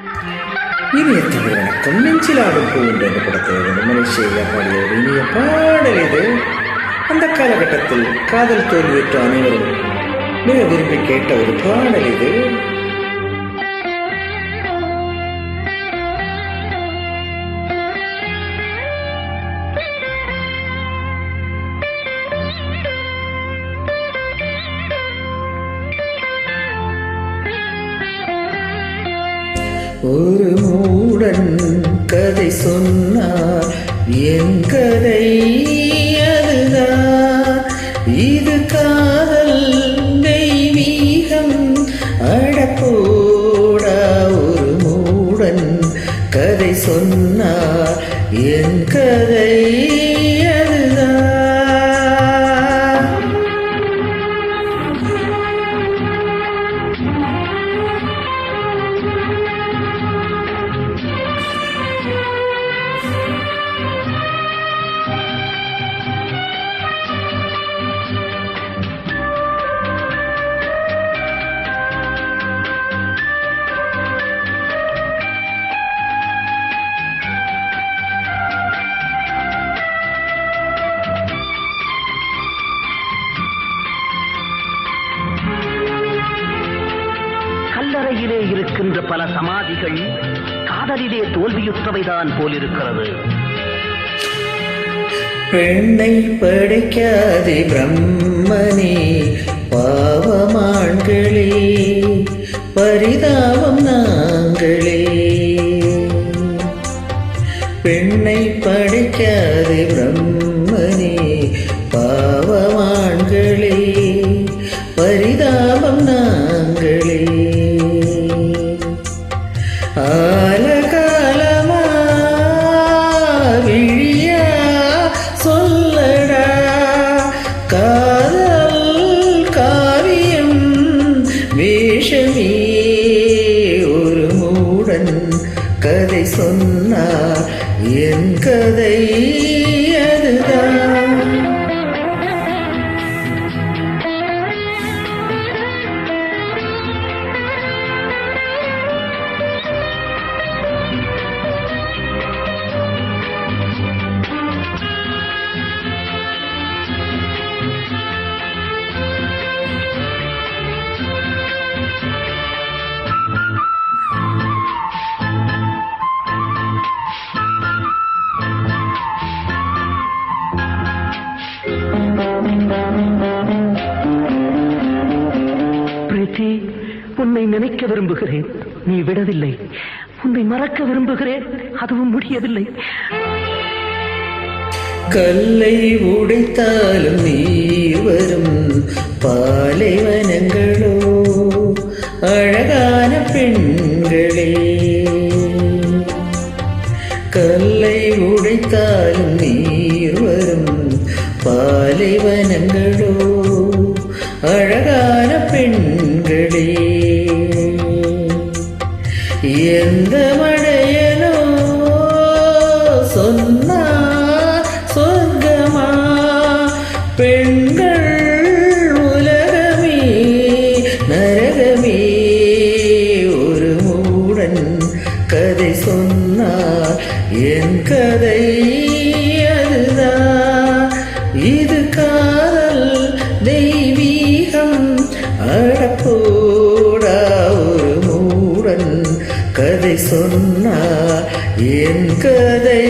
இனிய தமிழ் வணக்கம். நெஞ்சிலாடும் பூண்டு என்ற படத்தில் மலேசியா பாடிய ஒரு இனிய பாடல் இது. அந்த காலகட்டத்தில் காதல் தோல்வியுற்ற அனைவரும் மிக விரும்பி கேட்ட ஒரு பாடல் இது. ஒரு மூடன் கதை சொன்னார், என் கதை அதுதான். இது காதல் தெய்வீகம் அடப்போடா. ஒரு மூடன் கதை சொன்னார், என் கதை அதுதான். கல்லறையிலே இருக்கின்ற பல சமாதிகள் காதலிலே தோல்வியுற்றவைதான் போலிருக்கிறது. பெண்ணை படைக்காதே பிரம்மனே, பாவமான்களே, பரிதாபம் நாங்களே. பெண்ணை படைக்காதே பிரம்மனே, பாவமான்களே, பரிதாபம் நாங்களே. ஆலகாலமா விழியா சொல்லடா, காதல் காவியம் வேஷமே. ஒரு மூடன் கதை சொன்னார், என் கதை அதுதான். பிரீத்தி, உன்னை நினைக்க விரும்புகிறேன், நீ விடவில்லை. உன்னை மறக்க விரும்புகிறேன், அதுவும் முடியவில்லை. கல்லை உடைத்தாலும் நீர் வரும் பாலைவனங்களோ அழகான பெண்களே. கல்லை உடைத்தாலும் நீர் வரும் பாலைவனங்களோ அழகான பெண்களே. எந்த மடையனோ சொன்னா சொர்க்கமா, பெண்கள் உலகமே நரகமே. ஒரு மூடன் கதை சொன்னார், என் கதை அதுதான். இது காதல் தெய்வீகம் அடப்போடா. ஒரு மூடன் கதை சொன்னார், என் கதை